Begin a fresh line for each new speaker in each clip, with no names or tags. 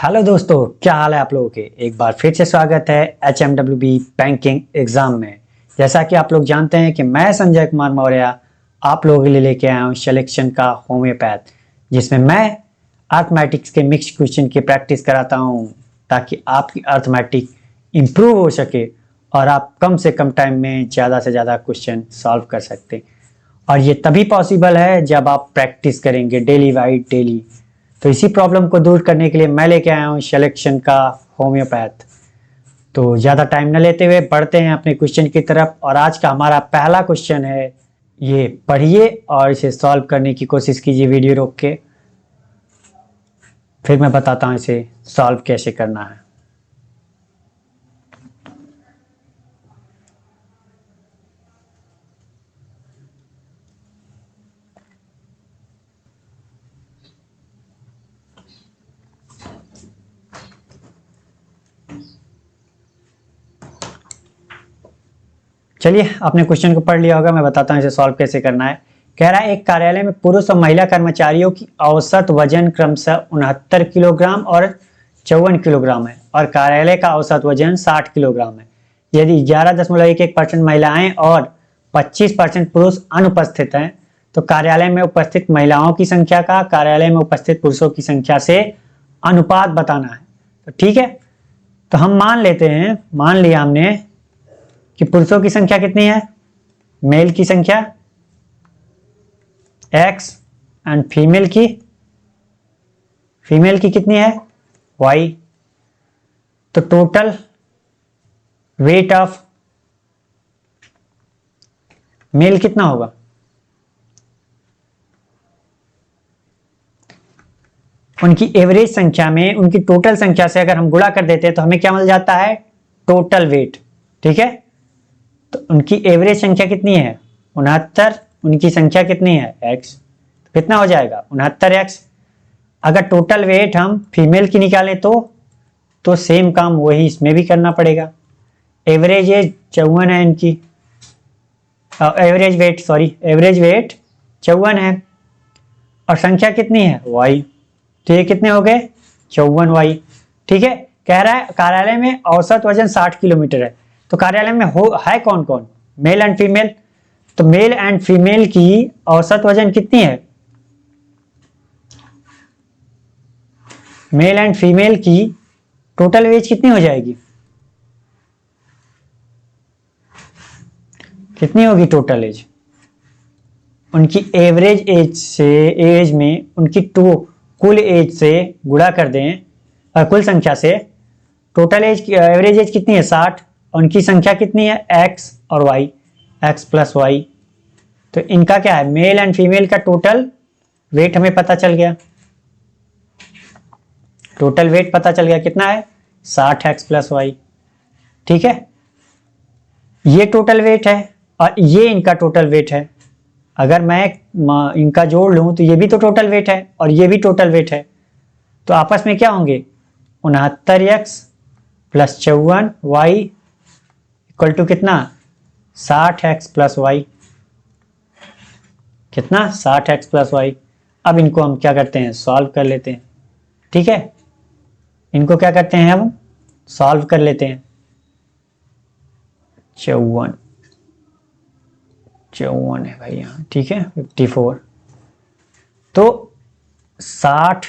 Hello दोस्तों, क्या हाल है आप लोगों के। एक बार फिर से स्वागत है HMWB बैंकिंग एग्जाम में। जैसा कि आप लोग जानते हैं कि मैं संजय कुमार मौर्य आप लोगों के लिए लेके आया हूँ सिलेक्शन का होम्योपैथ, जिसमें मैं अर्थमेटिक्स के मिक्स क्वेश्चन की प्रैक्टिस कराता हूँ ताकि आपकी अर्थमेटिक इम्प्रूव हो सके और आप कम से कम टाइम में ज़्यादा से ज़्यादा क्वेश्चन सॉल्व कर सकते हैं। और ये तभी पॉसिबल है जब आप प्रैक्टिस करेंगे डेली बाई डेली। तो इसी प्रॉब्लम को दूर करने के लिए मैं लेके आया हूँ सिलेक्शन का होम्योपैथ। तो ज़्यादा टाइम न लेते हुए बढ़ते हैं अपने क्वेश्चन की तरफ। और आज का हमारा पहला क्वेश्चन है, ये पढ़िए और इसे सॉल्व करने की कोशिश कीजिए वीडियो रोक के, फिर मैं बताता हूँ इसे सॉल्व कैसे करना है। चलिए, आपने क्वेश्चन को पढ़ लिया होगा, मैं बताता हूँ इसे सॉल्व कैसे करना है। कह रहा है एक कार्यालय में पुरुष और महिला कर्मचारियों की औसत वजन क्रमशः 69 किलोग्राम और 54 किलोग्राम है और कार्यालय का औसत वजन 60 किलोग्राम है। यदि 11.11% महिलाएं और 25% पुरुष अनुपस्थित हैं तो कार्यालय में उपस्थित महिलाओं की संख्या का कार्यालय में उपस्थित पुरुषों की संख्या से अनुपात बताना है। तो ठीक है, तो हम मान लिया हमने कि पुरुषों की संख्या कितनी है, मेल की संख्या x एंड फीमेल की कितनी है y। तो टोटल वेट ऑफ मेल कितना होगा, उनकी एवरेज संख्या में उनकी टोटल संख्या से अगर हम गुणा कर देते हैं तो हमें क्या मिल जाता है, टोटल वेट। ठीक है, तो उनकी एवरेज संख्या कितनी है 69, उनकी संख्या कितनी है x, तो कितना हो जाएगा 69x। अगर टोटल वेट हम फीमेल की निकालें तो सेम काम वही इसमें भी करना पड़ेगा। एवरेज एज 54 है इनकी, एवरेज वेट 54 है और संख्या कितनी है y, तो ये कितने हो गए 54y। ठीक है, कह रहा है कार्यालय में औसत वजन 60 किलोमीटर है। तो कार्यालय में है कौन कौन, मेल एंड फीमेल। तो मेल एंड फीमेल की औसत वजन कितनी है, मेल एंड फीमेल की टोटल एज कितनी हो जाएगी, कितनी होगी टोटल एज, उनकी एवरेज एज से एज में उनकी कुल एज से गुणा कर दें, कुल संख्या से टोटल एज एवरेज एज कितनी है 60, उनकी संख्या कितनी है x और y, x प्लस वाई। तो इनका क्या है, मेल एंड फीमेल का टोटल वेट हमें पता चल गया, टोटल वेट पता चल गया कितना है 60x प्लस वाई। ठीक है, ये टोटल वेट है और ये इनका टोटल वेट है। अगर मैं इनका जोड़ लूं तो ये भी तो टोटल वेट है और ये भी टोटल वेट है, तो आपस में क्या होंगे 69x plus 54y equal to कितना 60x प्लस वाई, कितना 60x प्लस वाई। अब इनको हम क्या करते हैं, सॉल्व कर लेते हैं। ठीक है, इनको क्या करते हैं, हम सॉल्व कर लेते हैं। 54 है भाई यहाँ, ठीक है 54। तो 60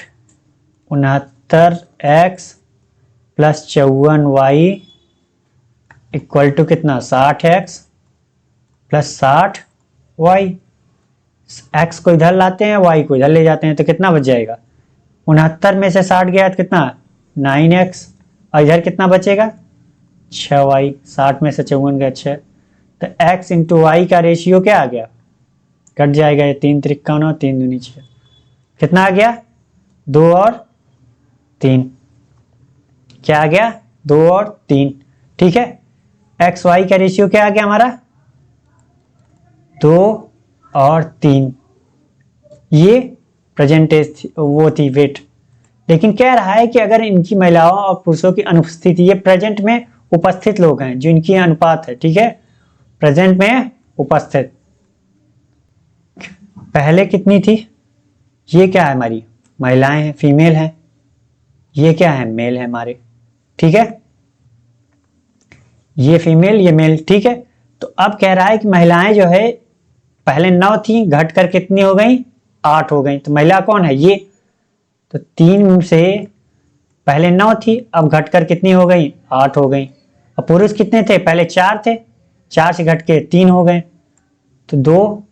69x plus 54y equal to कितना 60x प्लस 60y। x को इधर लाते हैं, y को इधर ले जाते हैं, तो कितना बच जाएगा 69 में से 60 गया तो कितना 9x और इधर कितना बचेगा 6y, 60 में से 54 गया 6, तो x इंटू वाई का रेशियो क्या आ गया, कट जाएगा ये 3 त्रिका 9 3 दूनी 6, कितना आ गया 2 और 3, क्या आ गया 2 और 3। ठीक है, एक्स वाई का रेशियो क्या आ गया हमारा 2 और 3। ये प्रेजेंटेज वो थी वेट। लेकिन कह रहा है कि अगर इनकी महिलाओं और पुरुषों की अनुपस्थिति, ये प्रेजेंट में उपस्थित लोग हैं जो इनकी अनुपात है। ठीक है, प्रेजेंट में उपस्थित, पहले कितनी थी, ये क्या है हमारी महिलाएं हैं, फीमेल हैं, ये क्या है, मेल है हमारे, ठीक है, ये फीमेल ये मेल, ठीक है। तो अब कह रहा है कि महिलाएं जो है पहले 9 थी, घट कर कितनी हो गई, 8 हो गई। तो महिला कौन है, ये। तो 3 से पहले 9 थी, अब घटकर कितनी हो गई, 8 हो गई। और पुरुष कितने थे, पहले 4 थे, 4 से घट के 3 हो गए। तो 2,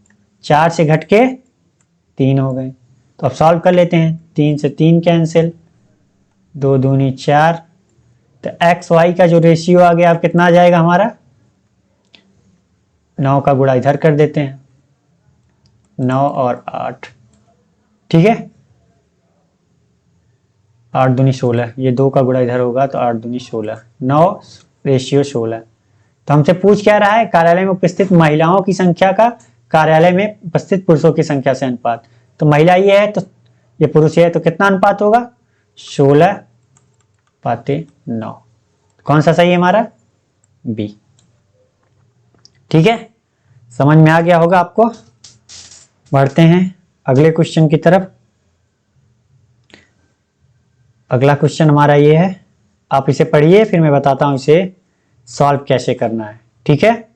4 से घट के 3 हो गए। तो अब सॉल्व कर लेते हैं, 3 से 3 कैंसिल, 2 दूनी 4। तो एक्स वाई का जो रेशियो आ गया, अब कितना आ जाएगा हमारा, 9 का गुणा इधर कर देते हैं, 9 और 8, ठीक है, 8 दूनी 16, ये 2 का गुणा इधर होगा तो 8 दूनी 16, 9 रेशियो 16। तो हमसे पूछ क्या रहा है, कार्यालय में उपस्थित महिलाओं की संख्या का कार्यालय में उपस्थित पुरुषों की संख्या से अनुपात। तो महिला ये है तो ये पुरुष है, तो कितना अनुपात होगा, 16:9। कौन सा सही है हमारा, बी, ठीक है, समझ में आ गया होगा आपको। बढ़ते हैं अगले क्वेश्चन की तरफ। अगला क्वेश्चन हमारा ये है, आप इसे पढ़िए फिर मैं बताता हूं इसे सॉल्व कैसे करना है, ठीक है।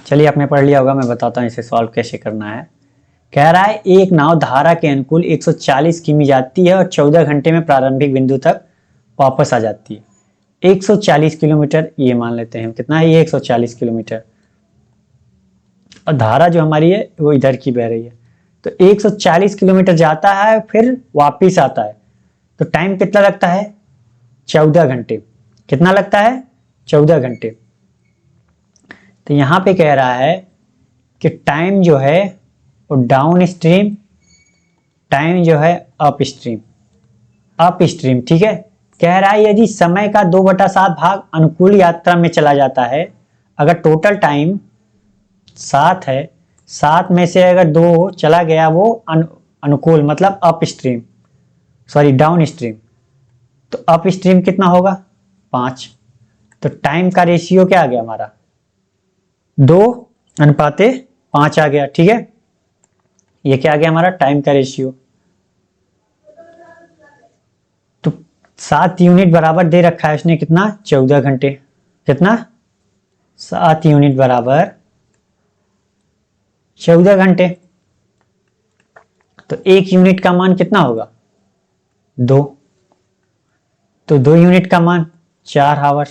चलिए आपने पढ़ लिया होगा, मैं बताता हूं इसे सॉल्व कैसे करना है। कह रहा है एक नाव धारा के अनुकूल 140 किमी जाती है और 14 घंटे में प्रारंभिक बिंदु तक वापस आ जाती है। 140 किलोमीटर ये मान लेते हैं, कितना है ये, 140 किलोमीटर। और धारा जो हमारी है वो इधर की बह रही है। तो 140 किलोमीटर जाता है फिर वापिस आता है, तो टाइम कितना लगता है, 14 घंटे। कितना लगता है, 14 घंटे। तो यहां पे कह रहा है कि टाइम जो है वो डाउन स्ट्रीम, टाइम जो है अप स्ट्रीम, अप स्ट्रीम, ठीक है। कह रहा है यदि समय का 2/7 भाग अनुकूल यात्रा में चला जाता है, अगर टोटल टाइम 7 है, 7 में से अगर 2 चला गया वो अनुकूल मतलब up stream, sorry down stream, तो अप स्ट्रीम कितना होगा, 5। तो टाइम का रेशियो क्या आ गया हमारा, 2:5 आ गया, ठीक है। ये क्या आ गया हमारा, टाइम का रेशियो। तो 7 यूनिट बराबर दे रखा है उसने, कितना, 14 घंटे। कितना, 7 यूनिट बराबर 14 घंटे। तो 1 यूनिट का मान कितना होगा, 2। तो 2 यूनिट का मान 4 आवर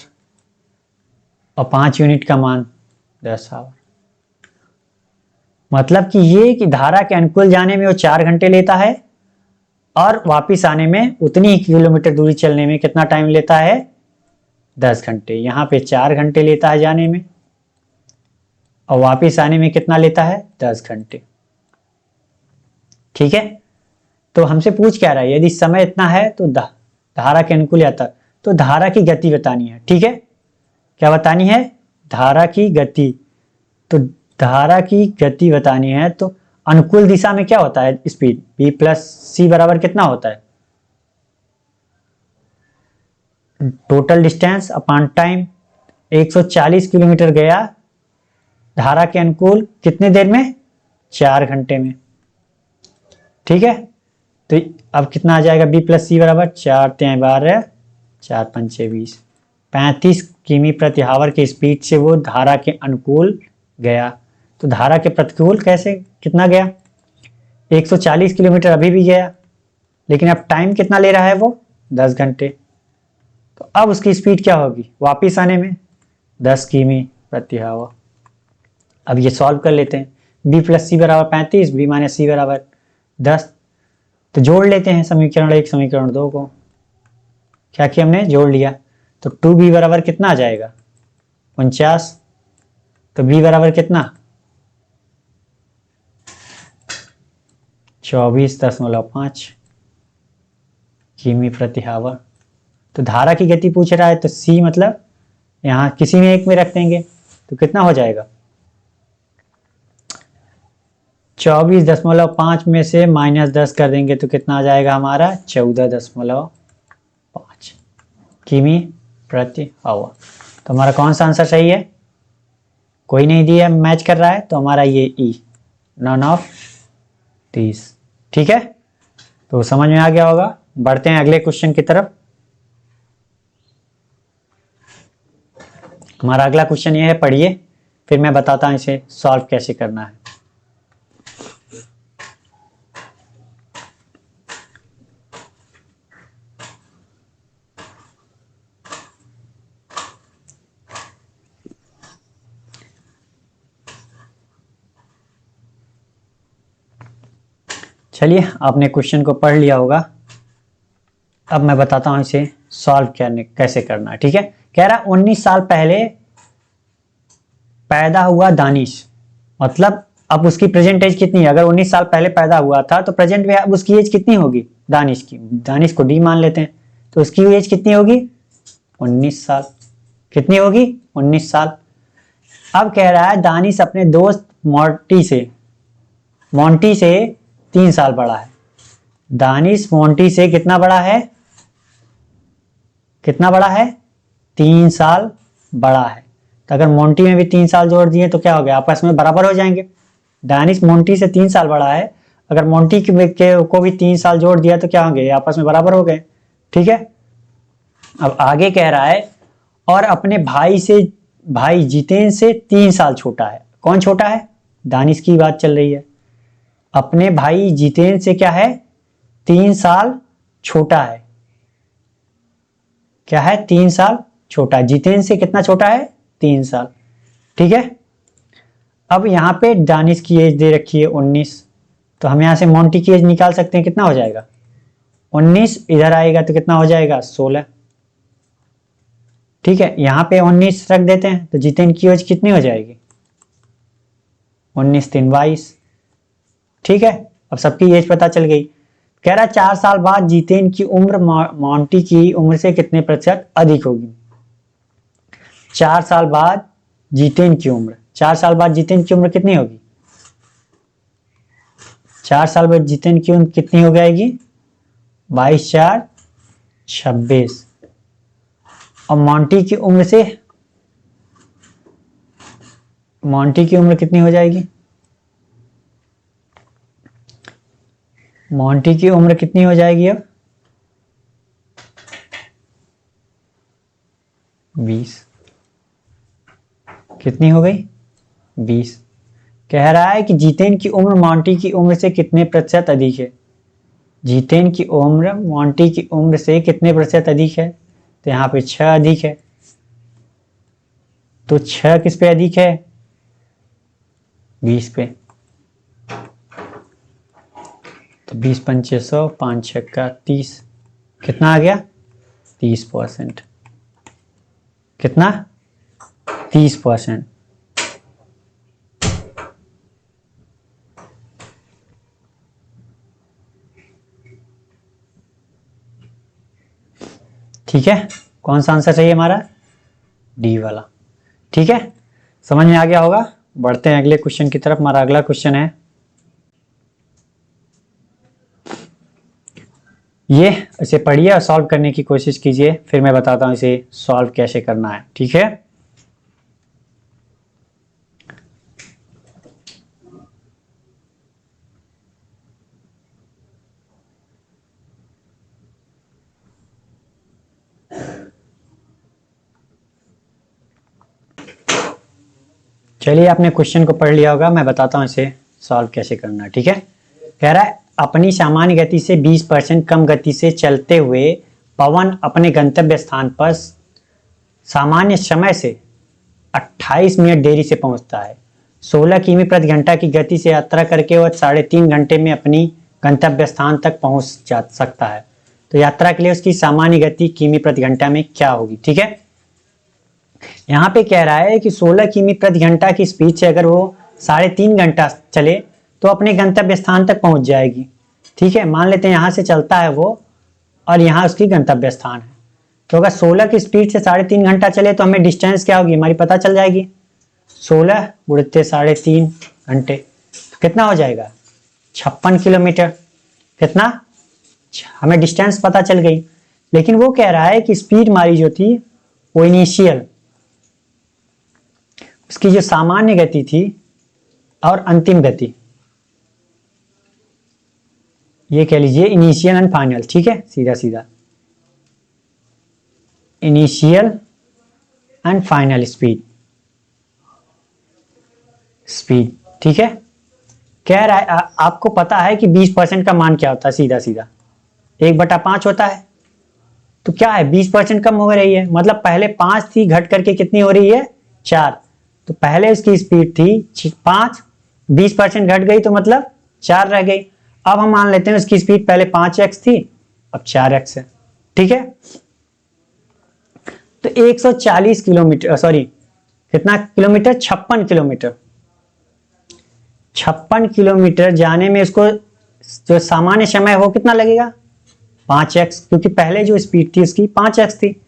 और 5 यूनिट का मान 10 आवर। मतलब कि ये कि धारा के अनुकूल जाने में वो 4 घंटे लेता है और वापिस आने में उतनी ही किलोमीटर दूरी चलने में कितना टाइम लेता है, 10 घंटे। यहां पे 4 घंटे लेता है जाने में और वापिस आने में कितना लेता है, 10 घंटे, ठीक है। तो हमसे पूछ क्या रहा है, यदि समय इतना है तो धारा के अनुकूल यात्रा, तो धारा की गति बतानी है, ठीक है। क्या बतानी है, धारा की गति। तो धारा की गति बतानी है तो अनुकूल दिशा में क्या होता है, स्पीड, v प्लस सी बराबर कितना होता है, total distance upon time. 140 kilometre गया धारा के अनुकूल कितने देर में, 4 घंटे में, ठीक है। तो अब कितना आ जाएगा, b प्लस सी बराबर 4 × 12, 4 × 5 = 20, 35 किमी प्रति आवर की स्पीड से वो धारा के अनुकूल गया। तो धारा के प्रतिकूल कैसे, कितना गया, 140 किलोमीटर अभी भी गया, लेकिन अब टाइम कितना ले रहा है वो, 10 घंटे। तो अब उसकी स्पीड क्या होगी वापिस आने में, 10 किमी प्रति आवर। अब ये सॉल्व कर लेते हैं, b प्लस सी बराबर 35, b माइनस सी बराबर 10। तो जोड़ लेते हैं समीकरण 1 समीकरण 2 को। क्या किया हमने, जोड़ लिया। तो 2b बराबर कितना आ जाएगा, 49। तो b बराबर कितना, 24.5 किमी प्रति आवर। तो धारा की गति पूछ रहा है तो c मतलब यहाँ किसी में एक में रख देंगे तो कितना हो जाएगा, 24.5 में से -10 कर देंगे तो कितना आ जाएगा हमारा 14.5 किमी प्रति आवर। तो हमारा कौन सा आंसर सही है, कोई नहीं दिया मैच कर रहा है तो हमारा ये ई, नन ऑफ 30। ठीक है, तो समझ में आ गया होगा। बढ़ते हैं अगले क्वेश्चन की तरफ। हमारा अगला क्वेश्चन ये है, पढ़िए फिर मैं बताता हूं इसे सॉल्व कैसे करना है। चलिए आपने क्वेश्चन को पढ़ लिया होगा, अब मैं बताता हूं इसे सॉल्व कैसे करना है। ठीक है, कह रहा 19 साल पहले पैदा हुआ दानिश, मतलब अब उसकी प्रेजेंट एज कितनी है, अगर 19 साल पहले पैदा हुआ था तो प्रेजेंट में अब उसकी एज कितनी होगी दानिश की, दानिश को डी मान लेते हैं, तो उसकी एज कितनी होगी 19 साल। कितनी होगी 19 साल। अब कह रहा है दानिश अपने दोस्त मोंटी से 3 साल बड़ा है। दानिश मोंटी से कितना बड़ा है, कितना बड़ा है 3 साल बड़ा है। तो अगर मोंटी में भी 3 साल जोड़ दिए तो क्या हो गया, आपस में बराबर हो जाएंगे। दानिश मोंटी से 3 साल बड़ा है, अगर मोंटी को भी 3 साल जोड़ दिया तो क्या होंगे, आपस में बराबर हो गए। ठीक है, अब आगे कह रहा है और अपने भाई जितेंद्र से 3 साल छोटा है। कौन छोटा है, दानिश की बात चल रही है। अपने भाई जितेंद्र से क्या है 3 साल छोटा है, क्या है 3 साल छोटा है। जितेंद्र से कितना छोटा है 3 साल। ठीक है, अब यहां पे दानिश की एज दे रखी है 19, तो हम यहां से मोंटी की एज निकाल सकते हैं, कितना हो जाएगा 19 इधर आएगा तो कितना हो जाएगा 16। ठीक है, यहां पे 19 रख देते हैं तो जितेंद्र की एज कितनी हो जाएगी 19 3 22। ठीक है, अब सबकी एज पता चल गई। कह रहा 4 साल बाद जितेंद्र की उम्र मोंटी की उम्र से कितने प्रतिशत अधिक होगी। 4 साल बाद जितेंद्र की उम्र, 4 साल बाद जितेंद्र की उम्र कितनी होगी, 4 साल बाद जितेंद्र की उम्र कितनी हो जाएगी 22 4 26। और मोंटी की उम्र कितनी हो जाएगी, मोंटी की उम्र कितनी हो जाएगी अब 20। कितनी हो गई 20। कह रहा है कि जितेंद्र की उम्र मोंटी की उम्र से कितने प्रतिशत अधिक है। जितेंद्र की उम्र मोंटी की उम्र से कितने प्रतिशत अधिक है, तो यहां पे 6 अधिक है। तो 6 किस पे अधिक है 20 पे। तो 20 पंचे 100, 5 6 30, कितना आ गया 30%। कितना 30%। ठीक है, कौन सा आंसर चाहिए हमारा डी वाला। ठीक है, समझ में आ गया होगा। बढ़ते हैं अगले क्वेश्चन की तरफ। हमारा अगला क्वेश्चन है ये, इसे पढ़िए और सॉल्व करने की कोशिश कीजिए, फिर मैं बताता हूं इसे सॉल्व कैसे करना है। ठीक है, चलिए आपने क्वेश्चन को पढ़ लिया होगा, मैं बताता हूं इसे सॉल्व कैसे करना है। ठीक है, कह रहा है अपनी सामान्य गति से 20% कम गति से चलते हुए पवन अपने गंतव्य स्थान पर सामान्य समय से 28 मिनट देरी से पहुंचता है। 16 किमी प्रति घंटा की गति से यात्रा करके वह 3.5 घंटे में अपनी गंतव्य स्थान तक पहुंच जा सकता है। तो यात्रा के लिए उसकी सामान्य गति किमी प्रति घंटा में क्या होगी। ठीक है, यहाँ पे कह रहा है कि 16 किमी प्रति घंटा की स्पीड से अगर वो 3.5 घंटा चले तो अपने गंतव्य स्थान तक पहुंच जाएगी। ठीक है, मान लेते हैं यहाँ से चलता है वो और यहाँ उसकी गंतव्य स्थान है। तो अगर 16 की स्पीड से 3.5 घंटा चले तो हमें डिस्टेंस क्या होगी हमारी पता चल जाएगी। 16 गुणित 3.5 घंटे तो कितना हो जाएगा 56 किलोमीटर। कितना, हमें डिस्टेंस पता चल गई। लेकिन वो कह रहा है कि स्पीड हमारी जो थी वो इनिशियल, उसकी जो सामान्य गति थी और अंतिम गति, ये कह लीजिए इनिशियल एंड फाइनल। ठीक है, सीधा सीधा इनिशियल एंड फाइनल स्पीड। ठीक है, कह रहा है आपको पता है कि 20% का मान क्या होता है, सीधा सीधा 1/5 होता है। तो क्या है 20% कम हो रही है, मतलब पहले 5 थी घट करके कितनी हो रही है 4। तो पहले उसकी स्पीड थी 5, 20% घट गई तो मतलब 4 रह गई। अब हम मान लेते हैं उसकी स्पीड पहले 5x थी अब 4x है। ठीक है, तो 140 किलोमीटर, सॉरी कितना किलोमीटर 56 किलोमीटर, 56 किलोमीटर जाने में उसको जो सामान्य समय वो कितना लगेगा 5x, क्योंकि पहले जो स्पीड थी उसकी 5x थी।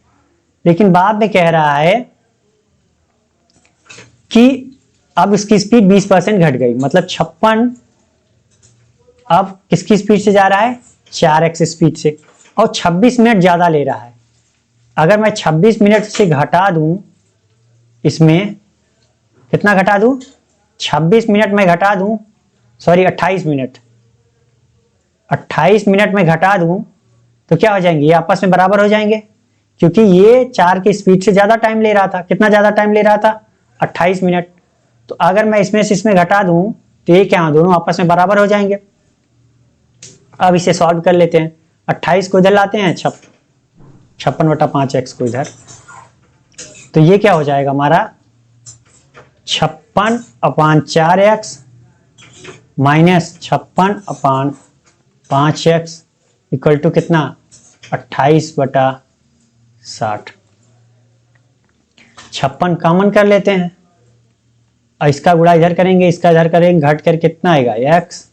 लेकिन बाद में कह रहा है कि अब उसकी स्पीड 20% घट गई, मतलब 56 अब किसकी स्पीड से जा रहा है 4x स्पीड से, और 26 मिनट ज्यादा ले रहा है। अगर मैं 26 मिनट से घटा दूं, इसमें कितना घटा दूं 26 मिनट में घटा दूं, सॉरी 28 मिनट, 28 मिनट में घटा दूं तो क्या हो जाएंगे, ये आपस में बराबर हो जाएंगे, क्योंकि ये 4 की स्पीड से ज्यादा टाइम ले रहा था। कितना ज्यादा टाइम ले रहा था 28 मिनट। तो अगर मैं इसमें से इसमें घटा दूं तो ये क्या, दोनों आपस में बराबर हो जाएंगे। अब इसे सॉल्व कर लेते हैं, 28 को इधर लाते हैं, 56/5x को इधर, तो ये क्या हो जाएगा हमारा 56/4x minus 56/5x equal to कितना 28/60। 56 कॉमन कर लेते हैं और इसका गुणा इधर करेंगे, इसका इधर करेंगे, घट कर कितना आएगा x,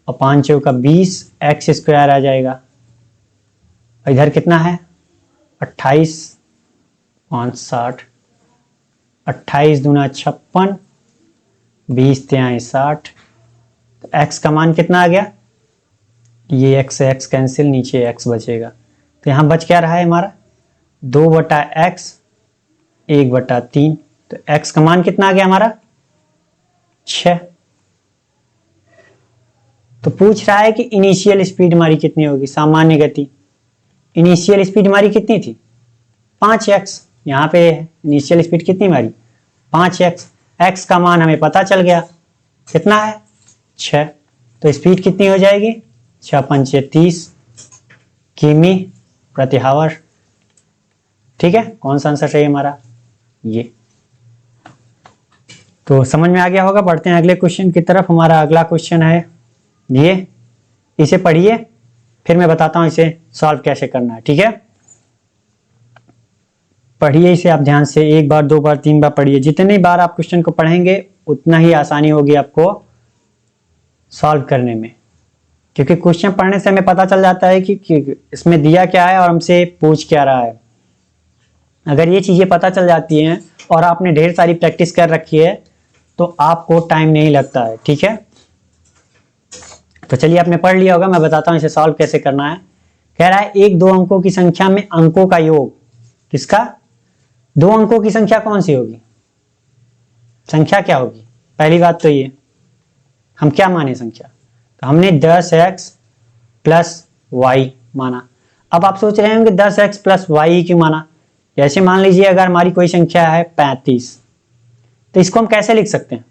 और 5 चौका 20 x स्क्वायर आ जाएगा। और इधर कितना है 28/5 28 दूना 56, 20 तिहाई 60, तो x का मान कितना आ गया, ये x से x कैंसिल, नीचे x बचेगा। तो यहाँ बच क्या रहा है हमारा 2/x 1/3, तो x का मान कितना आ गया हमारा 6। तो पूछ रहा है कि इनिशियल स्पीड हमारी कितनी होगी, सामान्य गति। इनिशियल स्पीड हमारी कितनी थी 5x, यहाँ पे इनिशियल स्पीड कितनी हमारी 5x, x का मान हमें पता चल गया कितना है 6, तो स्पीड कितनी हो जाएगी 6×5 30 किमी प्रति हावर। ठीक है, कौन सा आंसर सही है हमारा, ये। तो समझ में आ गया होगा। बढ़ते हैं अगले क्वेश्चन की तरफ। हमारा अगला क्वेश्चन है ये, इसे पढ़िए फिर मैं बताता हूं इसे सॉल्व कैसे करना है। ठीक है, पढ़िए इसे आप ध्यान से, 1 बार 2 बार 3 बार पढ़िए। जितनी बार आप क्वेश्चन को पढ़ेंगे उतना ही आसानी होगी आपको सॉल्व करने में, क्योंकि क्वेश्चन पढ़ने से हमें पता चल जाता है कि इसमें दिया क्या है और हमसे पूछ क्या रहा है। अगर ये चीजें पता चल जाती हैं और आपने ढेर सारी प्रैक्टिस कर रखी है तो आपको टाइम नहीं लगता है। ठीक है, तो चलिए आपने पढ़ लिया होगा, मैं बताता हूं इसे सॉल्व कैसे करना है। कह रहा है 1-2 अंकों की संख्या में अंकों का योग, किसका 2 अंकों की संख्या कौन सी होगी, संख्या क्या होगी। पहली बात तो ये हम क्या माने संख्या, तो हमने 10x प्लस वाई माना। अब आप सोच रहे होंगे 10x प्लस वाई क्यों माना। जैसे मान लीजिए अगर हमारी कोई संख्या है 35, तो इसको हम कैसे लिख सकते हैं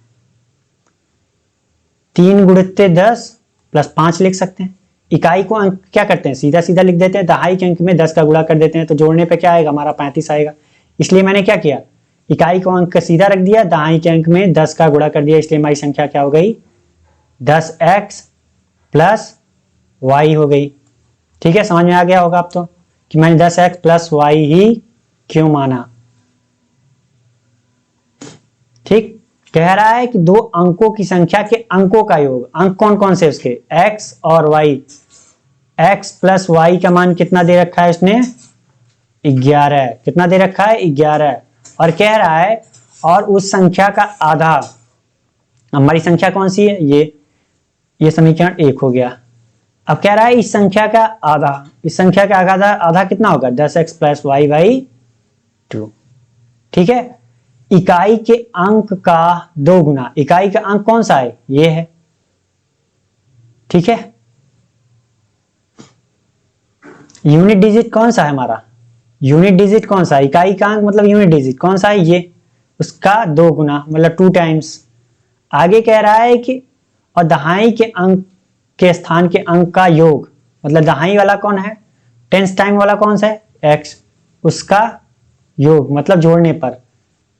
3 गुणित 10 प्लस 5 लिख सकते हैं। इकाई को अंक क्या करते हैं सीधा सीधा लिख देते हैं, दहाई के अंक में 10 का गुणा कर देते हैं, तो जोड़ने पे क्या आएगा हमारा 35 आएगा। इसलिए मैंने क्या किया, इकाई को अंक सीधा रख दिया, दहाई के अंक में 10 का गुणा कर दिया, इसलिए हमारी संख्या क्या हो गई 10x प्लस वाई हो गई। ठीक है, समझ में आ गया होगा आप तो कि मैंने 10x प्लस वाई ही क्यों माना। ठीक, कह रहा है कि 2 अंकों की संख्या के अंकों का योग, अंक कौन कौन से उसके x और y, x प्लस वाई का मान कितना दे रखा है उसने 11, कितना दे रखा है 11, और कह रहा है और उस संख्या का आधा, हमारी संख्या कौन सी है ये समीकरण 1 हो गया। अब कह रहा है इस संख्या का आधा, इस संख्या का आधा आधा कितना होगा 10x प्लस वाई बाई 2। ठीक है, इकाई के अंक का 2 गुना, इकाई का अंक कौन सा है ये है। ठीक है, यूनिट डिजिट कौन सा है हमारा, यूनिट डिजिट कौन सा, इकाई का अंक मतलब यूनिट डिजिट कौन सा है ये, उसका 2 गुना मतलब 2 टाइम्स। आगे कह रहा है कि और दहाई के अंक के स्थान के अंक का योग, मतलब दहाई वाला कौन है, टेंस टाइम वाला कौन सा है x, उसका योग मतलब जोड़ने पर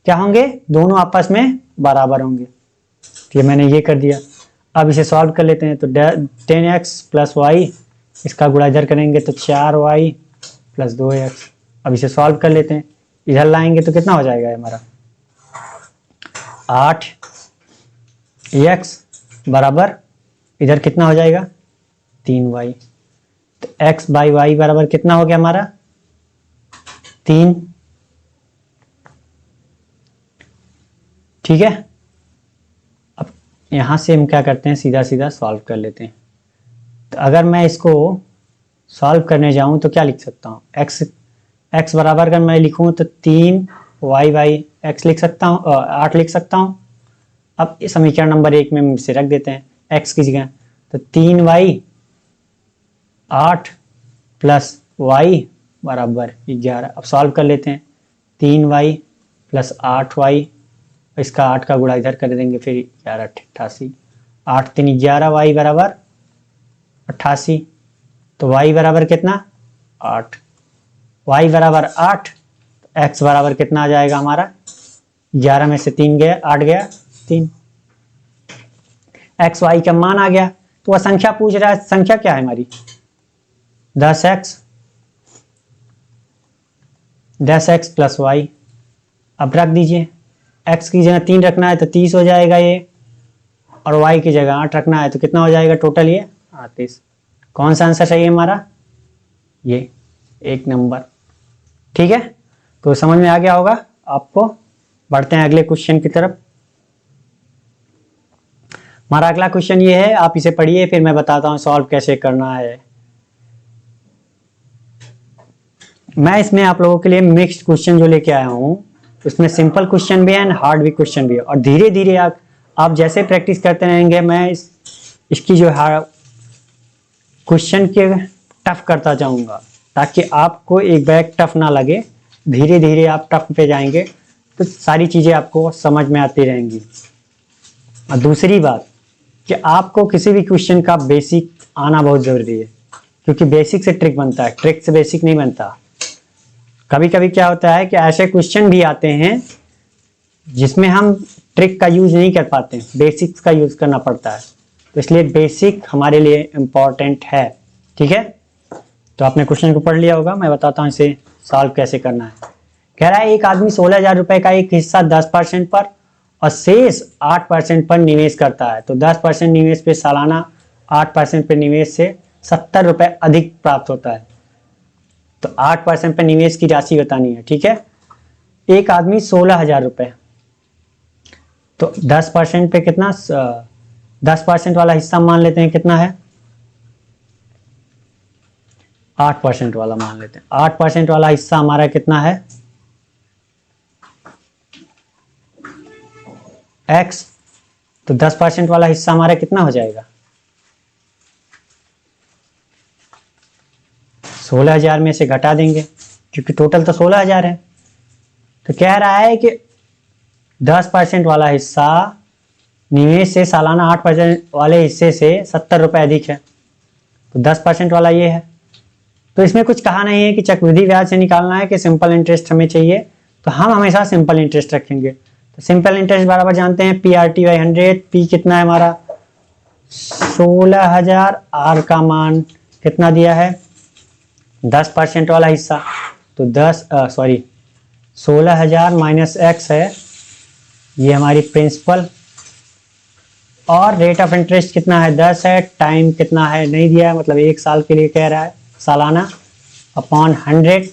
क्या होंगे, दोनों आपस में बराबर होंगे। तो ये मैंने ये कर दिया। अब इसे सॉल्व कर लेते हैं। तो 10x प्लस वाई, इसका गुणा इधर करेंगे तो 4y प्लस 2x। अब इसे सॉल्व कर लेते हैं, इधर लाएंगे तो कितना हो जाएगा हमारा 8x बराबर इधर कितना हो जाएगा 3y। तो x बाई वाई बराबर कितना हो गया हमारा 3। ठीक है, अब यहां से हम क्या करते हैं, सीधा सीधा सॉल्व कर लेते हैं। तो अगर मैं इसको सॉल्व करने जाऊं तो क्या लिख सकता हूं, x बराबर अगर मैं लिखूं तो 3y बाई x लिख सकता हूं, 8 लिख सकता हूं। अब समीकरण नंबर 1 में इसे रख देते हैं x की जगह, तो 3y 8 प्लस y बराबर 11। अब सॉल्व कर लेते हैं, 3y प्लस 8y, इसका 8 का गुणा इधर कर देंगे, फिर 11 88, 8 3 11, y बराबर 88। तो y बराबर कितना 8, y बराबर 8, x बराबर कितना आ जाएगा हमारा 11 में से 3 गया 8 गया 3, x y का मान आ गया। तो वह संख्या पूछ रहा है, संख्या क्या है हमारी 10x प्लस वाई। अब रख दीजिए, x की जगह 3 रखना है तो 30 हो जाएगा ये, और y की जगह 8 रखना है तो कितना हो जाएगा टोटल ये 38। कौन सा आंसर चाहिए हमारा ये 1 नंबर। ठीक है, तो समझ में आ गया होगा आपको। बढ़ते हैं अगले क्वेश्चन की तरफ। हमारा अगला क्वेश्चन ये है, आप इसे पढ़िए फिर मैं बताता हूं सॉल्व कैसे करना है। मैं इसमें आप लोगों के लिए मिक्स्ड क्वेश्चन जो लेके आया हूं, उसमें सिंपल क्वेश्चन भी है हार्ड भी क्वेश्चन भी है, और धीरे धीरे आप जैसे प्रैक्टिस करते रहेंगे मैं इसकी जो क्वेश्चन के टफ करता जाऊंगा, ताकि आपको एक बैग टफ ना लगे। धीरे धीरे आप टफ पे जाएंगे तो सारी चीजें आपको समझ में आती रहेंगी। और दूसरी बात कि आपको किसी भी क्वेश्चन का बेसिक आना बहुत जरूरी है, क्योंकि बेसिक से ट्रिक बनता है, ट्रिक से बेसिक नहीं बनता। कभी कभी क्या होता है कि ऐसे क्वेश्चन भी आते हैं जिसमें हम ट्रिक का यूज नहीं कर पाते, बेसिक्स का यूज करना पड़ता है। तो इसलिए बेसिक हमारे लिए इम्पॉर्टेंट है। ठीक है, तो आपने क्वेश्चन को पढ़ लिया होगा, मैं बताता हूँ इसे सॉल्व कैसे करना है। कह रहा है एक आदमी 16,000 रुपए का एक हिस्सा 10% पर और शेष 8% पर निवेश करता है। तो 10% निवेश पे सालाना 8% पे निवेश से 70 रुपए अधिक प्राप्त होता है। तो 8% पे निवेश की राशि बतानी है। ठीक है, एक आदमी 16,000 रुपए, तो 10% पे कितना, 10% वाला हिस्सा मान लेते हैं कितना है 8% वाला मान लेते हैं। 8% वाला हिस्सा हमारा कितना है x, तो 10% वाला हिस्सा हमारा कितना हो जाएगा 16,000 में से घटा देंगे, क्योंकि टोटल तो 16,000 है। तो कह रहा है कि 10% वाला हिस्सा निवेश से सालाना 8% वाले हिस्से से 70 रुपए अधिक है। तो 10% वाला ये है। तो इसमें कुछ कहा नहीं है कि चक्रवृद्धि ब्याज से निकालना है कि सिंपल इंटरेस्ट हमें चाहिए, तो हम हमेशा सिंपल इंटरेस्ट रखेंगे। तो सिंपल इंटरेस्ट बराबर जानते हैं PRT/100। P कितना है हमारा 16,000, R का मान कितना दिया है 10% वाला हिस्सा, तो 16,000 माइनस x है, ये हमारी प्रिंसिपल, और रेट ऑफ इंटरेस्ट कितना है 10 है, टाइम कितना है नहीं दिया है, मतलब 1 साल के लिए कह रहा है, सालाना अपॉन 100।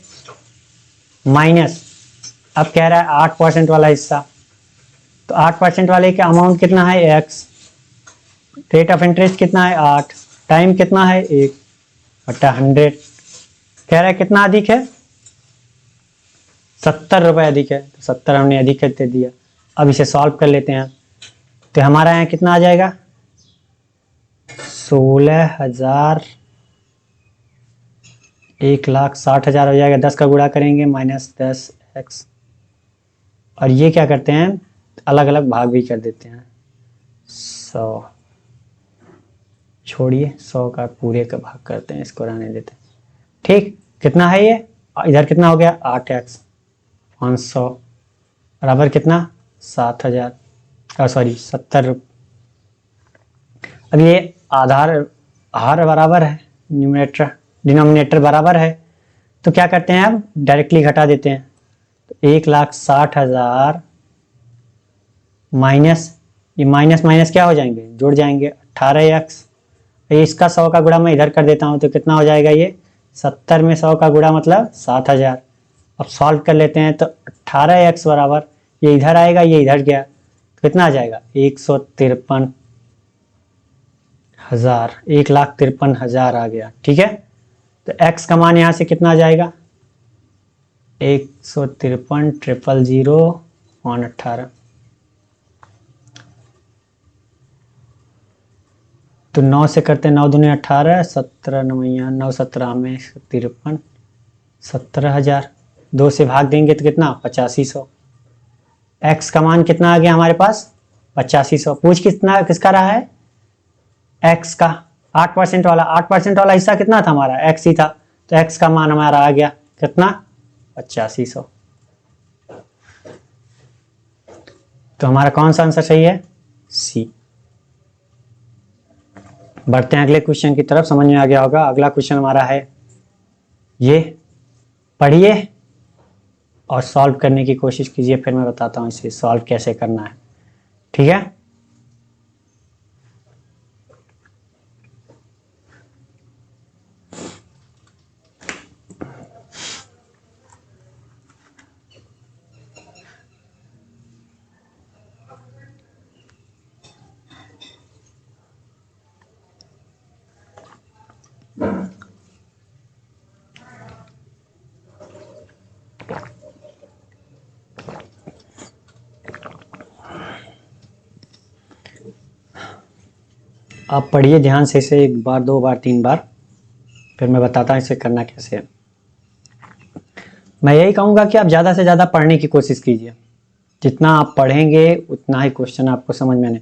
माइनस, अब कह रहा है 8% वाला हिस्सा, तो 8% वाले का अमाउंट कितना है x, रेट ऑफ इंटरेस्ट कितना है 8, टाइम कितना है 1/100, कह रहा है कितना अधिक है 70 रुपये अधिक है, तो 70 हमने अधिक दे दिया। अब इसे सॉल्व कर लेते हैं, तो हमारा यहाँ कितना आ जाएगा 16,000, 1,60,000 हो जाएगा, 10 का गुणा करेंगे -10x, और ये क्या करते हैं अलग अलग भाग भी कर देते हैं, 100 छोड़िए 100 का पूरे का भाग करते हैं, इसको रहने देते हैं। ठीक, कितना है ये, इधर कितना हो गया 8x, 500 बराबर कितना 7,000, सॉरी 70। अब ये आधार बराबर है, न्यूमरेटर डिनोमिनेटर बराबर है, तो क्या करते हैं अब डायरेक्टली घटा देते हैं, तो 1,60,000 माइनस, ये माइनस माइनस क्या हो जाएंगे जुड़ जाएंगे 18x, इसका 100 का गुणा मैं इधर कर देता हूँ, तो कितना हो जाएगा ये 70 में 100 का गुणा मतलब 7,000। अब सॉल्व कर लेते हैं, तो 18x बराबर ये इधर आएगा, ये इधर गया, तो कितना आ जाएगा 1,53,000, 1,53,000 आ गया। ठीक है, तो x का मान यहाँ से कितना आ जाएगा 153,000 तो 9 से करते हैं, 9 दूनी 18, 17 9 9 17 में 53, 17,000, 2 से भाग देंगे तो कितना 8500, x का मान कितना आ गया हमारे पास 8500। पूछ किसका रहा है x का, 8% वाला, 8% वाला हिस्सा कितना था हमारा x ही था, तो x का मान हमारा आ गया कितना 8500। तो हमारा कौन सा आंसर सही है सी। बढ़ते हैं अगले क्वेश्चन की तरफ, समझ में आ गया होगा। अगला क्वेश्चन हमारा है ये, पढ़िए और सॉल्व करने की कोशिश कीजिए, फिर मैं बताता हूं इसे सॉल्व कैसे करना है। ठीक है, आप पढ़िए ध्यान से इसे, एक बार 2 बार 3 बार, फिर मैं बताता हूँ इसे करना कैसे है। मैं यही कहूँगा कि आप ज़्यादा से ज़्यादा पढ़ने की कोशिश कीजिए, जितना आप पढ़ेंगे उतना ही क्वेश्चन आपको समझ में आने,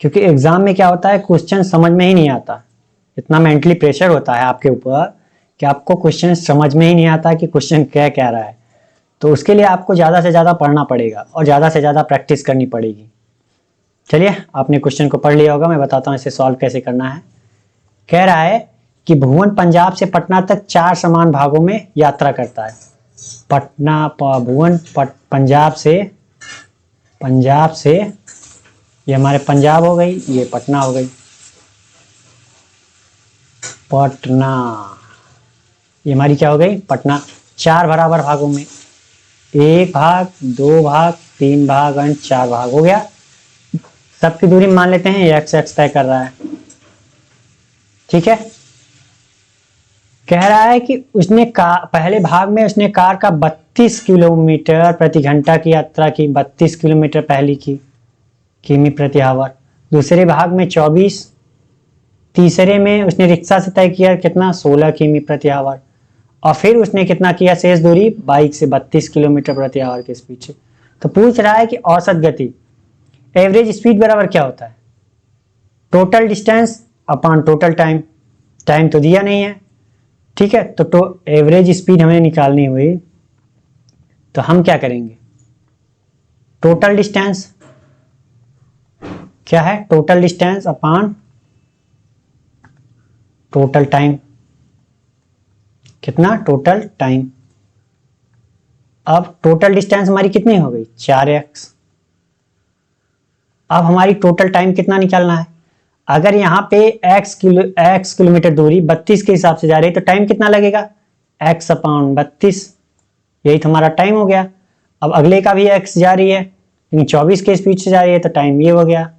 क्योंकि एग्जाम में क्या होता है क्वेश्चन समझ में ही नहीं आता, इतना मेंटली प्रेशर होता है आपके ऊपर कि आपको क्वेश्चन समझ में ही नहीं आता कि क्वेश्चन क्या कह रहा है। तो उसके लिए आपको ज़्यादा से ज़्यादा पढ़ना पड़ेगा और ज़्यादा से ज़्यादा प्रैक्टिस करनी पड़ेगी। चलिए, आपने क्वेश्चन को पढ़ लिया होगा, मैं बताता हूँ इसे सॉल्व कैसे करना है। कह रहा है कि भुवन पंजाब से पटना तक 4 समान भागों में यात्रा करता है। भुवन पंजाब से ये हमारे पंजाब हो गई, ये पटना हो गई, पटना ये हमारी क्या हो गई पटना, 4 बराबर भागों में, 1 भाग 2 भाग 3 भाग और 4 भाग हो गया। सबकी दूरी मान लेते हैं x तय कर रहा है। ठीक है, कह रहा है कि उसने पहले भाग में उसने कार का 32 किलोमीटर प्रति घंटा की यात्रा की, 32 किलोमीटर पहली की किमी प्रति आवर, दूसरे भाग में 24, तीसरे में उसने रिक्शा से तय किया कितना 16 किमी प्रति आवर, और फिर उसने कितना किया शेष दूरी बाइक से 32 किलोमीटर प्रति आवर के स्पीड से। तो पूछ रहा है कि औसत गति, एवरेज स्पीड बराबर क्या होता है total distance upon total time, time तो दिया नहीं है। ठीक है, तो एवरेज स्पीड हमें निकालनी हुई, तो हम क्या करेंगे टोटल डिस्टेंस क्या है, total distance upon total time, कितना टोटल टाइम। अब टोटल डिस्टेंस हमारी कितनी हो गई 4x। अब हमारी टोटल टाइम कितना निकालना है, अगर यहाँ पे x किलोमीटर दूरी 32 के हिसाब से जा रही है तो टाइम कितना लगेगा x अपॉन 32, यही तो हमारा टाइम हो गया। अब अगले का भी x जा रही है, लेकिन 24 के स्पीड से जा रही है, तो टाइम ये हो गया।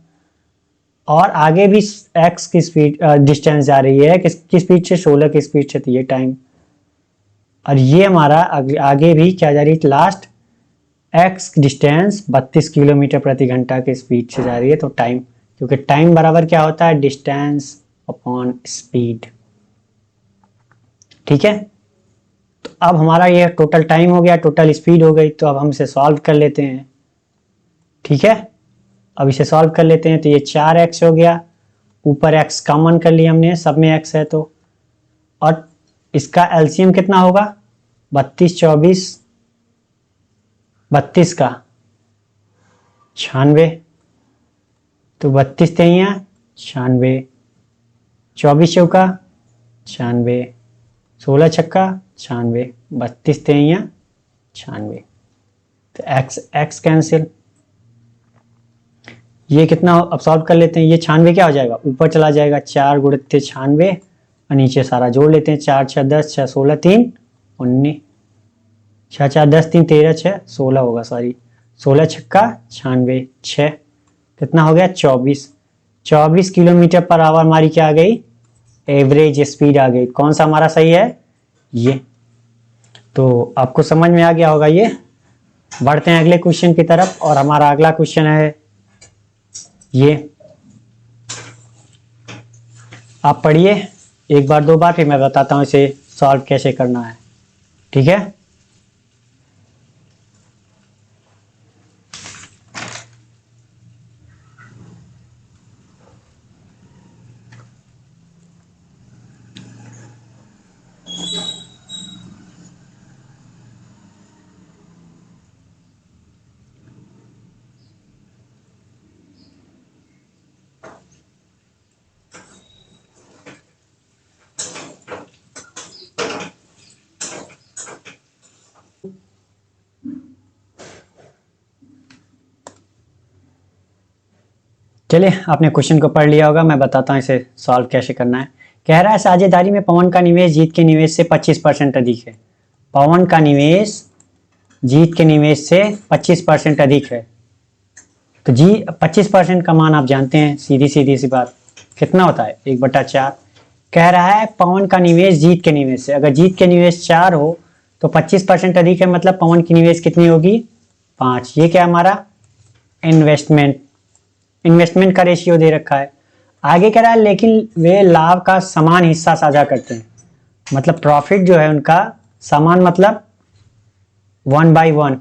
और आगे भी x की स्पीड डिस्टेंस जा रही है किसकी स्पीड से, 16 की स्पीड से, तो ये टाइम। और ये हमारा आगे भी क्या जा रही है, लास्ट x डिस्टेंस 32 किलोमीटर प्रति घंटा की स्पीड से जा रही है, तो टाइम, क्योंकि टाइम बराबर क्या होता है, डिस्टेंस अपॉन स्पीड। ठीक है, तो अब हमारा ये टोटल टाइम हो गया, टोटल स्पीड हो गई, तो अब हम इसे सॉल्व कर लेते हैं। ठीक है, अब इसे सॉल्व कर लेते हैं। तो ये 4x हो गया, ऊपर x कॉमन कर लिया हमने, सब में x है तो, और इसका एलसीएम कितना होगा, 32 24 32 का 96, तो 32 तेइया 96, 24 चौका 96, 16 छक्का 96, 32 तेइया 96, तो x कैंसिल। ये कितना अब सॉल्व कर लेते हैं, ये 96 क्या हो जाएगा, ऊपर चला जाएगा, 4 गुणित 96, और नीचे सारा जोड़ लेते हैं, 4 6 10, 6 16 3 19, 6 4 10 3 13 6 16 होगा, सॉरी 16 छक्का 96, 6 कितना हो गया, 24 किलोमीटर पर आवर हमारी क्या आ गई, एवरेज स्पीड आ गई। कौन सा हमारा सही है, ये। तो आपको समझ में आ गया होगा ये। बढ़ते हैं अगले क्वेश्चन की तरफ, और हमारा अगला क्वेश्चन है ये, आप पढ़िए एक बार दो बार, फिर मैं बताता हूं इसे सॉल्व कैसे करना है। ठीक है, चलिए आपने क्वेश्चन को पढ़ लिया होगा, मैं बताता हूँ इसे सॉल्व कैसे करना है। कह रहा है साझेदारी में पवन का निवेश जीत के निवेश से 25% अधिक है। पवन का निवेश जीत के निवेश से 25% अधिक है, तो जी 25% का मान आप जानते हैं, सीधी सी बात, कितना होता है, 1/4। कह रहा है पवन का निवेश जीत के निवेश से, अगर जीत के निवेश 4 हो तो 25% अधिक है, मतलब पवन की निवेश कितनी होगी, 5। ये क्या हमारा इन्वेस्टमेंट का रेशियो दे रखा है। आगे कह रहा है लेकिन वे लाभ का समान हिस्सा साझा करते हैं, मतलब प्रॉफिट जो है उनका समान, मतलब 1/1।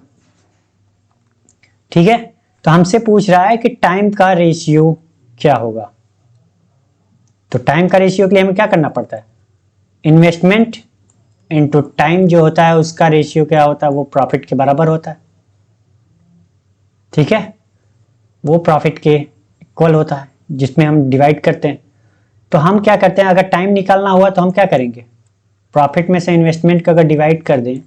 ठीक है, तो हमसे पूछ रहा है कि टाइम का रेशियो क्या होगा। तो टाइम का रेशियो के लिए हमें क्या करना पड़ता है, इन्वेस्टमेंट इनटू टाइम जो होता है उसका रेशियो क्या होता है, वो प्रॉफिट के बराबर होता है। ठीक है, वो प्रॉफिट के इक्वल होता है, जिसमें हम डिवाइड करते हैं। तो हम क्या करते हैं, अगर टाइम निकालना हुआ तो हम क्या करेंगे, प्रॉफिट में से इन्वेस्टमेंट का अगर डिवाइड कर दें,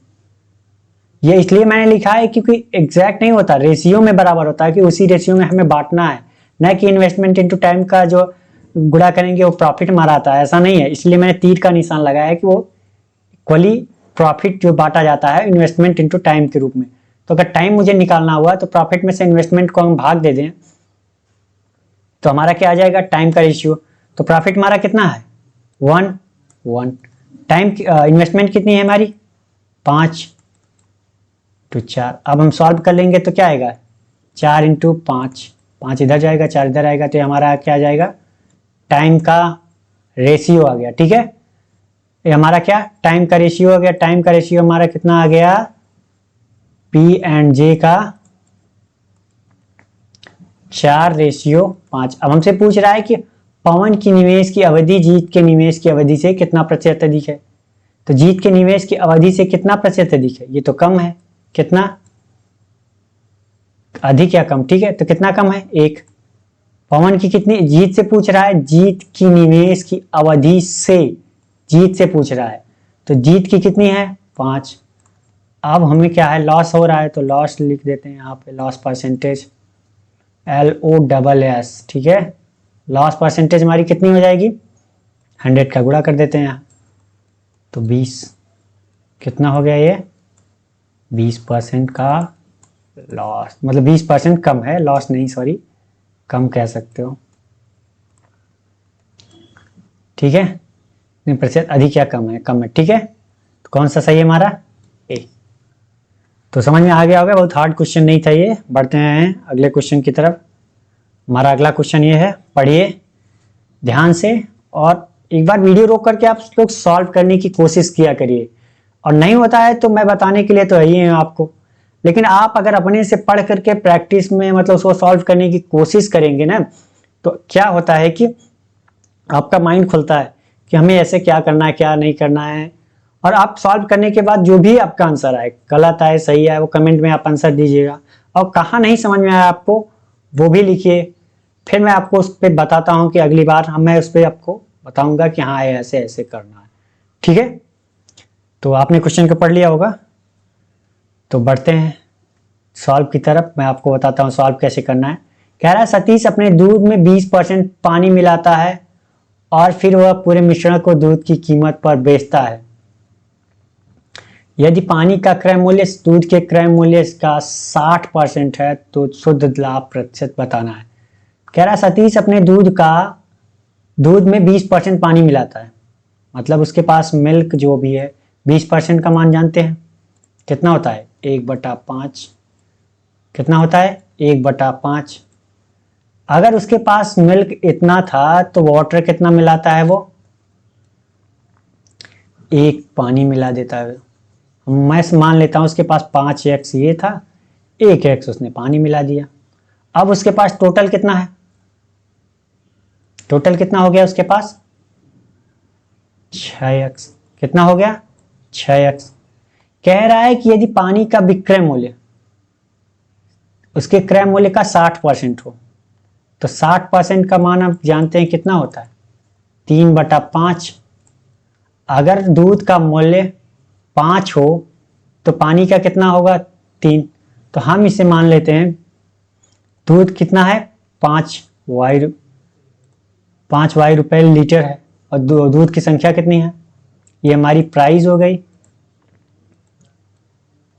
ये इसलिए मैंने लिखा है क्योंकि एग्जैक्ट नहीं होता, रेशियो में बराबर होता है, कि उसी रेशियो में हमें बांटना है, न कि इन्वेस्टमेंट इनटू टाइम का जो गुणा करेंगे वो प्रॉफिट हमारा आता है, ऐसा नहीं है। इसलिए मैंने तीर का निशान लगाया है कि वो इक्वली प्रॉफिट जो बांटा जाता है इन्वेस्टमेंट इनटू टाइम के रूप में। तो अगर टाइम मुझे निकालना हुआ तो प्रॉफिट में से इन्वेस्टमेंट को हम भाग दे दें, तो हमारा क्या आ जाएगा, टाइम का रेशियो। तो प्रॉफिट हमारा कितना है, 1 टाइम, इन्वेस्टमेंट कितनी है हमारी, 5 to 4। अब हम सॉल्व कर लेंगे तो क्या आएगा, 4 × 5, 5 इधर जाएगा 4 इधर आएगा, तो हमारा क्या आ जाएगा, टाइम का रेशियो आ गया। ठीक है, ये हमारा क्या टाइम का रेशियो आ गया। टाइम का रेशियो हमारा कितना आ गया, P&J का 4:5। अब हमसे पूछ रहा है कि पवन की निवेश की अवधि जीत के निवेश की अवधि से कितना प्रतिशत अधिक है। तो जीत के निवेश की अवधि से कितना प्रतिशत अधिक है, ये तो कम है, कितना अधिक या कम, ठीक है, तो कितना कम है, 1। पवन की कितनी, जीत से पूछ रहा है, जीत की निवेश की अवधि से, जीत से पूछ रहा है, तो जीत की कितनी है, 5। अब हमें क्या है, लॉस हो रहा है, तो लॉस लिख देते हैं यहाँ पे, लॉस परसेंटेज, LOSS। ठीक है, लॉस परसेंटेज हमारी कितनी हो जाएगी, 100 का गुणा कर देते हैं यहाँ, तो 20, कितना हो गया ये, 20% का लॉस, मतलब 20% कम है, लॉस नहीं सॉरी, कम कह सकते हो, ठीक है। नहीं, प्रतिशत अधिक या कम है, कम है, ठीक है। तो कौन सा सही है हमारा? ए। तो समझ में आ गया होगा, बहुत हार्ड क्वेश्चन नहीं था ये। बढ़ते हैं अगले क्वेश्चन की तरफ। हमारा अगला क्वेश्चन ये है, पढ़िए ध्यान से और एक बार वीडियो रोक करके आप लोग सॉल्व करने की कोशिश किया करिए, और नहीं होता है तो मैं बताने के लिए तो यही हूँ आपको, लेकिन आप अगर अपने से पढ़ करके प्रैक्टिस में मतलब उसको सॉल्व करने की कोशिश करेंगे ना, तो क्या होता है कि आपका माइंड खुलता है कि हमें ऐसे क्या करना है, क्या नहीं करना है। और आप सॉल्व करने के बाद जो भी आपका आंसर आए, गलत आए सही आए, वो कमेंट में आप आंसर दीजिएगा, और कहाँ नहीं समझ में आया आपको वो भी लिखिए, फिर मैं आपको उस पर बताता हूँ कि अगली बार मैं उस पर आपको बताऊंगा कि हाँ ऐसे ऐसे करना है, ठीक है। तो आपने क्वेश्चन को पढ़ लिया होगा, तो बढ़ते हैं सॉल्व की तरफ। मैं आपको बताता हूँ सॉल्व कैसे करना है। कह रहा है सतीश अपने दूध में 20% पानी मिलाता है और फिर वह पूरे मिश्रण को दूध की कीमत पर बेचता है। यदि पानी का क्रय मूल्य दूध के क्रय मूल्य का 60% है तो शुद्ध लाभ प्रतिशत बताना है। कह रहा है सतीश अपने दूध में 20% पानी मिलाता है, मतलब उसके पास मिल्क जो भी है 20% का मान जानते हैं कितना होता है, 1/5। कितना होता है, 1/5। अगर उसके पास मिल्क इतना था तो वाटर कितना मिलाता है, वो 1 पानी मिला देता है। मैं मान लेता हूं उसके पास 5x ये था, 1x उसने पानी मिला दिया। अब उसके पास टोटल कितना है, टोटल कितना हो गया उसके पास, 6x। कितना हो गया, 6x। कह रहा है कि यदि पानी का विक्रय मूल्य उसके क्रय मूल्य का 60% हो, तो 60% का मान आप जानते हैं कितना होता है, 3/5। अगर दूध का मूल्य 5 हो तो पानी का कितना होगा, 3। तो हम इसे मान लेते हैं दूध कितना है, 5 वाई रुपए लीटर है, और दूध की संख्या कितनी है, ये हमारी प्राइस हो गई,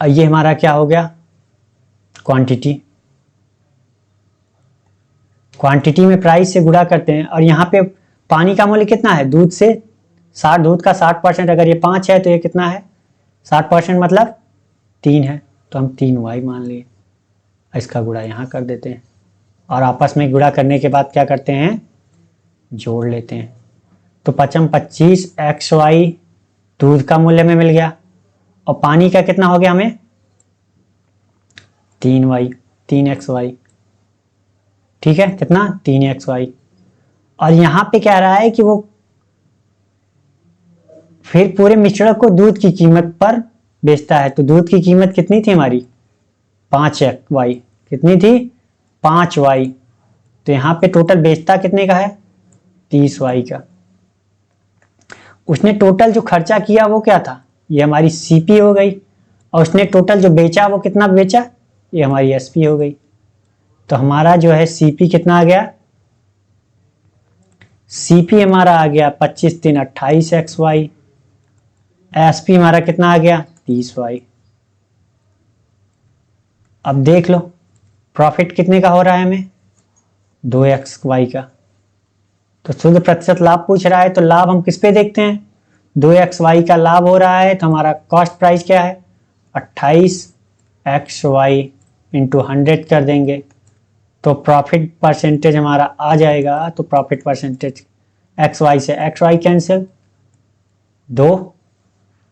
और ये हमारा क्या हो गया, क्वांटिटी। क्वांटिटी में प्राइस से गुणा करते हैं, और यहाँ पे पानी का मूल्य कितना है, दूध का 60%, अगर ये 5 है तो ये कितना है, 60% मतलब 3 है, तो हम 3y मान लिए। इसका गुणा यहाँ कर देते हैं, और आपस में गुणा करने के बाद क्या करते हैं, जोड़ लेते हैं। तो 25xy दूध का मूल्य में मिल गया, और पानी का कितना हो गया हमें, 3xy, ठीक है, कितना, 3xy। और यहां पे कह रहा है कि वो फिर पूरे मिश्रण को दूध की कीमत पर बेचता है। तो दूध की कीमत कितनी थी हमारी, 5y। कितनी थी, 5y। तो यहां पे टोटल बेचता कितने का है, 30y का। उसने टोटल जो खर्चा किया वो क्या था, ये हमारी सीपी हो गई, और उसने टोटल जो बेचा वो कितना बेचा, ये हमारी एसपी हो गई। तो हमारा जो है सीपी कितना आ गया, सीपी हमारा आ गया 25 3 28xy, एसपी हमारा कितना आ गया, 30y। अब देख लो प्रॉफिट कितने का हो रहा है हमें, 2xy का। तो शुद्ध प्रतिशत लाभ पूछ रहा है, तो लाभ हम किस पे देखते हैं, 2xy का लाभ हो रहा है, तो हमारा कॉस्ट प्राइस क्या है, 28xy इंटू 100 कर देंगे, तो प्रॉफिट परसेंटेज हमारा आ जाएगा। तो प्रॉफिट परसेंटेज xy से xy कैंसिल, 2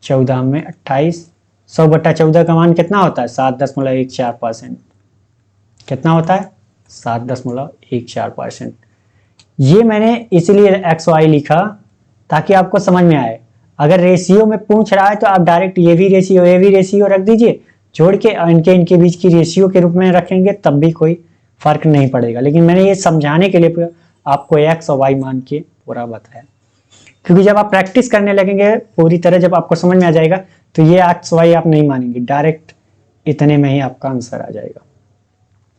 14 में 28, 100/14 का मान कितना होता है, 7.14%। कितना होता है, 7.14%। ये मैंने इसलिए xy लिखा ताकि आपको समझ में आए। अगर रेशियो में पूछ रहा है तो आप डायरेक्ट ये भी रेशियो रख दीजिए, जोड़ के इनके बीच की रेशियो के रूप में रखेंगे तब भी कोई फर्क नहीं पड़ेगा। लेकिन मैंने ये समझाने के लिए आपको x और y मान के पूरा बताया, क्योंकि जब आप प्रैक्टिस करने लगेंगे पूरी तरह, जब आपको समझ में आ जाएगा तो ये x y आप नहीं मानेंगे, डायरेक्ट इतने में ही आपका आंसर आ जाएगा,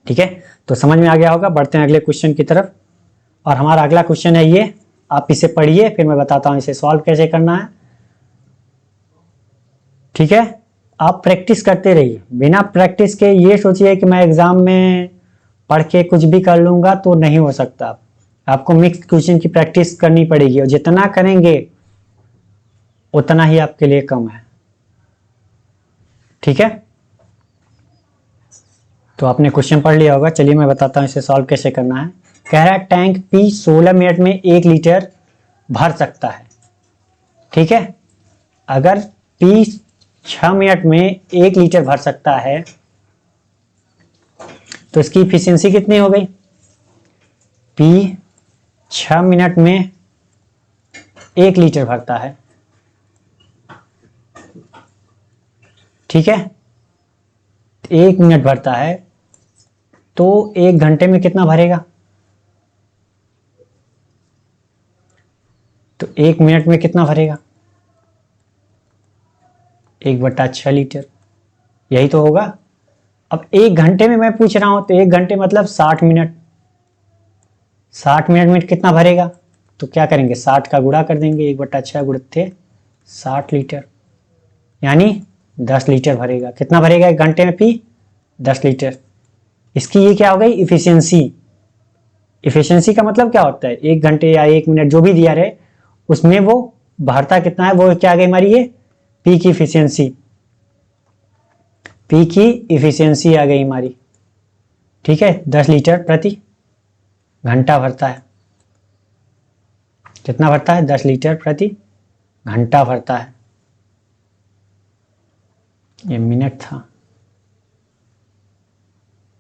ठीक है। तो समझ में आ गया होगा। बढ़ते हैं अगले क्वेश्चन की तरफ, और हमारा अगला क्वेश्चन है ये, आप इसे पढ़िए फिर मैं बताता हूं इसे सॉल्व कैसे करना है, ठीक है। आप प्रैक्टिस करते रहिए। बिना प्रैक्टिस के ये सोचिए कि मैं एग्जाम में पढ़ के कुछ भी कर लूंगा तो नहीं हो सकता। आपको मिक्स क्वेश्चन की प्रैक्टिस करनी पड़ेगी और जितना करेंगे उतना ही आपके लिए कम है। ठीक है, तो आपने क्वेश्चन पढ़ लिया होगा। चलिए मैं बताता हूँ इसे सॉल्व कैसे करना है। कह रहा है टैंक पी 16 मिनट में 1 लीटर भर सकता है। ठीक है, अगर पी 6 मिनट में 1 लीटर भर सकता है तो इसकी इफिशियंसी कितनी हो गई? पी 6 मिनट में 1 लीटर भरता है। ठीक है, 1 मिनट भरता है तो 1 घंटे में कितना भरेगा? तो 1 मिनट में कितना भरेगा? 1/6 लीटर, यही तो होगा। अब 1 घंटे में मैं पूछ रहा हूं तो 1 घंटे मतलब 60 मिनट। 60 मिनट में कितना भरेगा? तो क्या करेंगे, 60 का गुणा कर देंगे। 1/6 गुणित 60 लीटर, यानी 10 लीटर भरेगा। कितना भरेगा 1 घंटे में? P 10 litre. इसकी ये क्या हो गई? इफिशियंसी। इफिशियंसी का मतलब क्या होता है? 1 घंटे या 1 मिनट जो भी दिया रहे उसमें वो भरता कितना है, वो क्या आ गई हमारी ये पी की इफिशियंसी। पी की इफिशियंसी आ गई हमारी। ठीक है, 10 लीटर प्रति घंटा भरता है। कितना भरता है? 10 लीटर प्रति घंटा भरता है। ये मिनट था।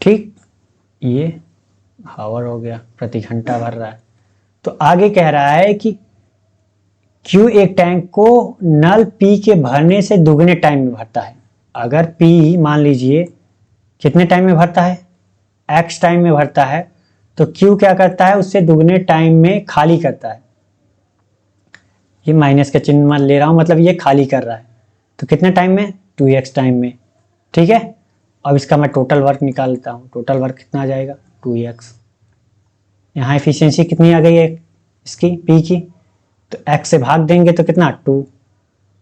ठीक, ये हावर हो गया, प्रति घंटा भर रहा है। तो आगे कह रहा है कि क्यू एक टैंक को नल पी के भरने से दुगने टाइम में भरता है। अगर पी मान लीजिए कितने टाइम में भरता है? एक्स टाइम में भरता है, तो क्यू क्या करता है? उससे दुगने टाइम में खाली करता है। ये माइनस का चिन्ह मान ले रहा हूं, मतलब ये खाली कर रहा है। तो कितने टाइम में? 2x टाइम में। ठीक है, अब इसका मैं टोटल वर्क निकाल लेता हूँ। टोटल वर्क कितना आ जाएगा? 2x। यहाँ एफिशिएंसी कितनी आ गई है इसकी, पी की? तो x से भाग देंगे तो कितना? 2।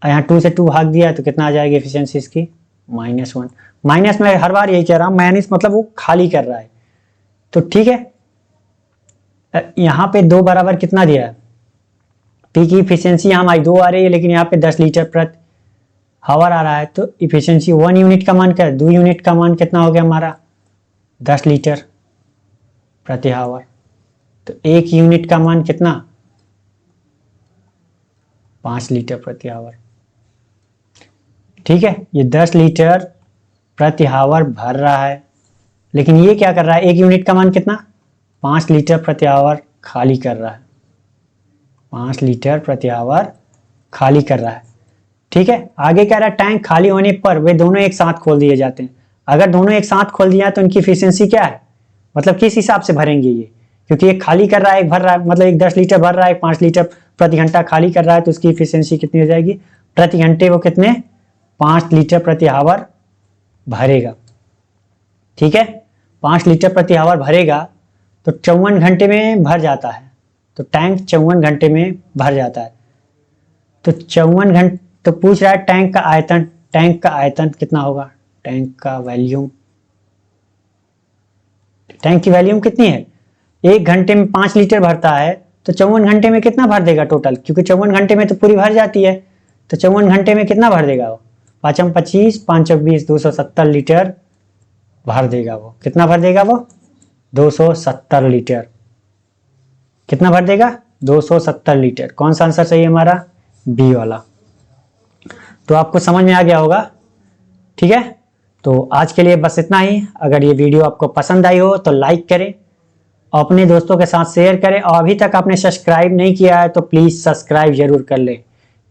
यहाँ 2 से 2 भाग दिया तो कितना आ जाएगी एफिशिएंसी इसकी? -1। माइनस में हर बार यही कह रहा हूँ, माइनस मतलब वो खाली कर रहा है। तो ठीक है, यहाँ पे 2 बराबर कितना दिया है? पी की इफिशियंसी यहाँ हमारी 2 आ रही है, लेकिन यहाँ पे 10 लीटर प्रति हावर आ रहा है। तो इफिशियंसी 1 यूनिट का मान क्या है? 2 यूनिट का मान कितना हो गया हमारा? 10 लीटर प्रति हावर। तो 1 यूनिट का मान कितना? 5 लीटर प्रति हावर। ठीक है, ये 10 लीटर प्रति हावर भर रहा है, लेकिन ये क्या कर रहा है? 1 यूनिट का मान कितना? 5 लीटर प्रति हावर खाली कर रहा है। 5 लीटर प्रति हावर खाली कर रहा है। ठीक है, आगे कह रहा है टैंक खाली होने पर वे दोनों एक साथ खोल दिए जाते हैं। अगर दोनों एक साथ खोल दिया तो इनकी एफिशिएंसी क्या है, मतलब किस हिसाब से भरेंगे ये? क्योंकि एक खाली कर रहा है, एक भर रहा है, मतलब एक 10 लीटर भर रहा है, 5 लीटर प्रति घंटा खाली कर रहा है, तो उसकी एफिशिएंसी कितनी हो जाएगी? प्रति घंटे वो कितने? 5 लीटर प्रति हावर भरेगा। ठीक है, 5 लीटर प्रति हावर भरेगा तो 54 घंटे में भर जाता है। तो टैंक 54 घंटे में भर जाता है। तो 54 घंटे, तो पूछ रहा है टैंक का आयतन। टैंक का आयतन कितना होगा? टैंक का वॉल्यूम, टैंक की वॉल्यूम कितनी है? 1 घंटे में 5 लीटर भरता है, तो 54 घंटे में कितना भर देगा टोटल? क्योंकि 54 घंटे में तो पूरी भर जाती है, तो 54 घंटे में कितना भर देगा वो? 5 25 5 20 270 लीटर भर देगा वो। कितना भर देगा वो? 270 लीटर। कितना भर देगा? 270 लीटर। कौन सा आंसर सही है हमारा? बी वाला। तो आपको समझ में आ गया होगा। ठीक है, तो आज के लिए बस इतना ही। अगर ये वीडियो आपको पसंद आई हो तो लाइक करें, अपने दोस्तों के साथ शेयर करें, और अभी तक आपने सब्सक्राइब नहीं किया है तो प्लीज़ सब्सक्राइब जरूर कर लें,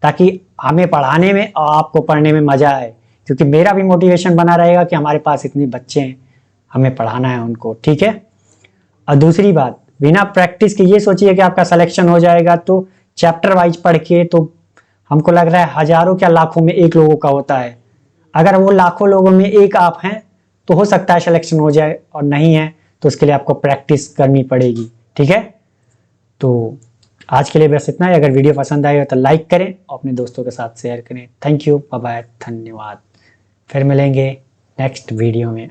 ताकि हमें पढ़ाने में और आपको पढ़ने में मज़ा आए। क्योंकि मेरा भी मोटिवेशन बना रहेगा कि हमारे पास इतने बच्चे हैं, हमें पढ़ाना है उनको। ठीक है, और दूसरी बात, बिना प्रैक्टिस के ये सोचिए कि आपका सिलेक्शन हो जाएगा तो चैप्टर वाइज पढ़ के, तो हमको लग रहा है हजारों क्या लाखों में एक लोगों का होता है। अगर वो लाखों लोगों में एक आप हैं तो हो सकता है सिलेक्शन हो जाए, और नहीं है तो उसके लिए आपको प्रैक्टिस करनी पड़ेगी। ठीक है, तो आज के लिए बस इतना ही। अगर वीडियो पसंद आए हो तो लाइक करें और अपने दोस्तों के साथ शेयर करें। थैंक यू, बाय बाय, धन्यवाद। फिर मिलेंगे नेक्स्ट वीडियो में।